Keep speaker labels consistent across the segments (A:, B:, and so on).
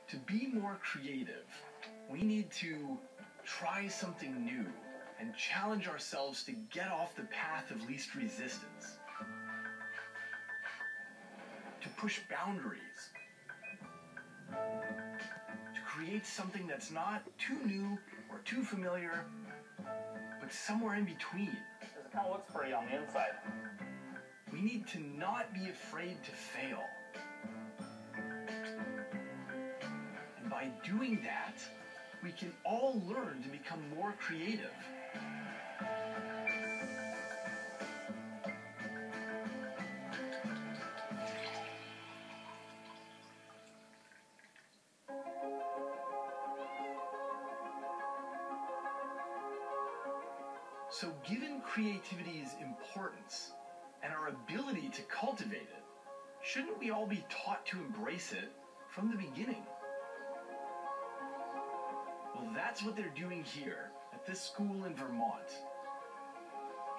A: To be more creative, we need to try something new and challenge ourselves to get off the path of least resistance. To push boundaries. To create something that's not too new or too familiar, but somewhere in between.
B: It kind of looks pretty on the inside.
A: We need to not be afraid to fail. And by doing that, we can all learn to become more creative. So given creativity's importance and our ability to cultivate it, shouldn't we all be taught to embrace it from the beginning? Well, that's what they're doing here at this school in Vermont.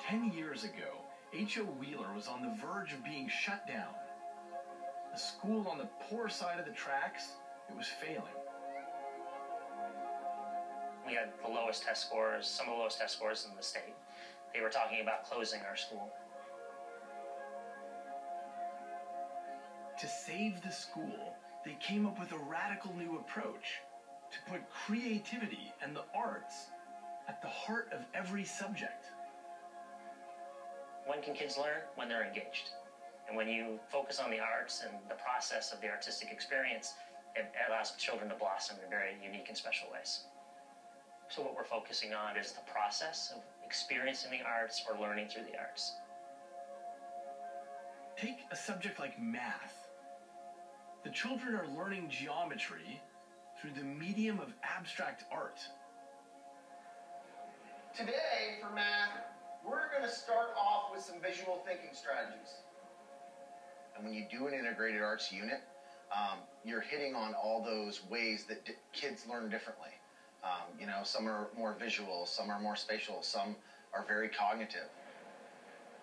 A: 10 years ago, H.O. Wheeler was on the verge of being shut down. A school on the poor side of the tracks, it was failing.
C: We had the lowest test scores, some of the lowest test scores in the state. They were talking about closing our school.
A: To save the school, they came up with a radical new approach to put creativity and the arts at the heart of every subject.
C: When can kids learn? When they're engaged. And when you focus on the arts and the process of the artistic experience, it allows children to blossom in very unique and special ways. So what we're focusing on is the process of experiencing the arts or learning through the arts.
A: Take a subject like math. The children are learning geometry through the medium of abstract art.
D: Today, for math, we're going to start off with some visual thinking strategies.
E: And when you do an integrated arts unit, you're hitting on all those ways that kids learn differently. You know, some are more visual, some are more spatial, some are very cognitive.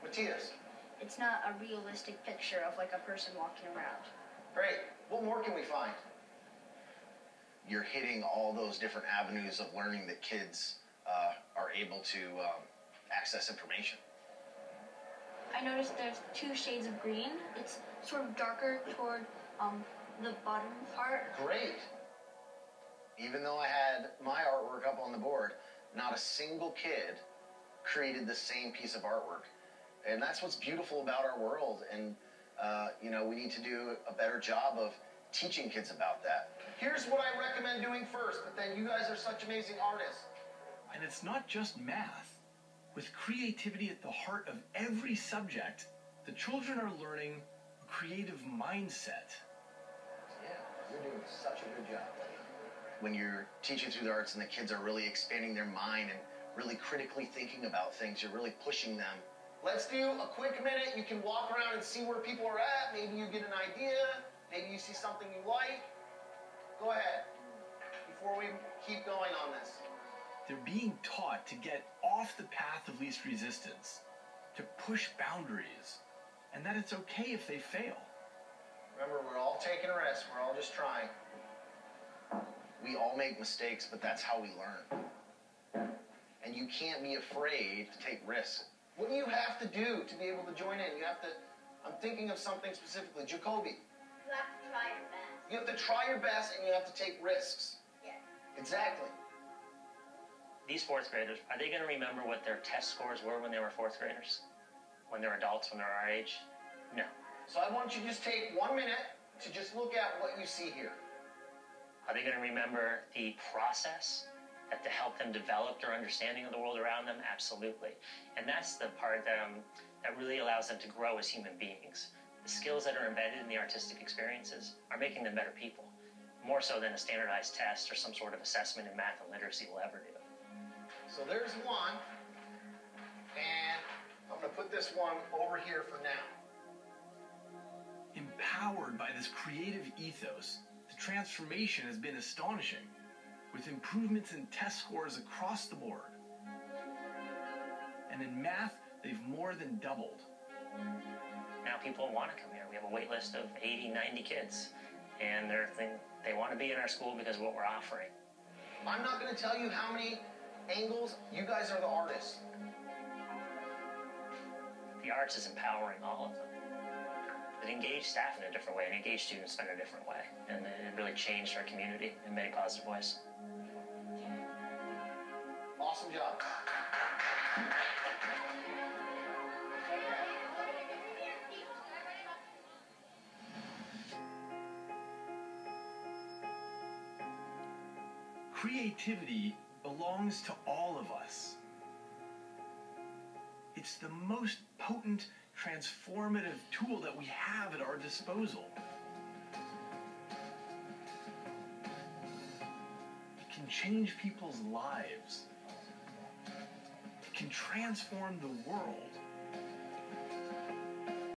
D: Matthias?
F: It's not a realistic picture of like a person walking around.
D: Great. What more can we find?
E: You're hitting all those different avenues of learning that kids are able to access information.
F: I noticed there's 2 shades of green. It's sort of darker toward the bottom part.
D: Great.
E: Even though I had my artwork up on the board, not a single kid created the same piece of artwork. And that's what's beautiful about our world. And, you know, we need to do a better job of teaching kids about that.
D: Here's what I recommend doing first, but then you guys are such amazing artists.
A: And it's not just math. With creativity at the heart of every subject, the children are learning a creative mindset.
E: Yeah, you're doing such a good job. When you're teaching through the arts and the kids are really expanding their mind and really critically thinking about things, you're really pushing them.
D: Let's do a quick minute. You can walk around and see where people are at. Maybe you get an idea. Maybe you see something you like. Go ahead, before we keep going on this.
A: They're being taught to get off the path of least resistance, to push boundaries, and that it's okay if they fail.
D: Remember, we're all taking a risk. We're all just trying.
E: We all make mistakes, but that's how we learn. And you can't be afraid to take risks.
D: What do you have to do to be able to join in? You have to, I'm thinking of something specifically. Jacoby.
F: You have to try your best.
D: You have to try your best and you have to take risks.
F: Yeah.
D: Exactly.
C: These 4th graders, are they going to remember what their test scores were when they were 4th graders? When they're adults, when they're our age? No.
D: So I want you to just take 1 minute to just look at what you see here.
C: Are they going to remember the process to help them develop their understanding of the world around them? Absolutely. And that's the part that really allows them to grow as human beings. The skills that are embedded in the artistic experiences are making them better people, more so than a standardized test or some sort of assessment in math and literacy will ever do.
D: So there's one, and I'm going to put this one over here for now.
A: Empowered by this creative ethos, the transformation has been astonishing, with improvements in test scores across the board. And in math, they've more than doubled.
C: Now people want to come here. We have a wait list of 80, 90 kids. and they want to be in our school because of what we're offering.
D: I'm not going to tell you how many angles. You guys are the artists.
C: The arts is empowering all of them. It engaged staff in a different way, and engaged students in a different way, and it really changed our community in many positive ways.
D: Awesome job.
A: Creativity belongs to all of us. It's the most potent, transformative tool that we have at our disposal. It can change people's lives. It can transform the world.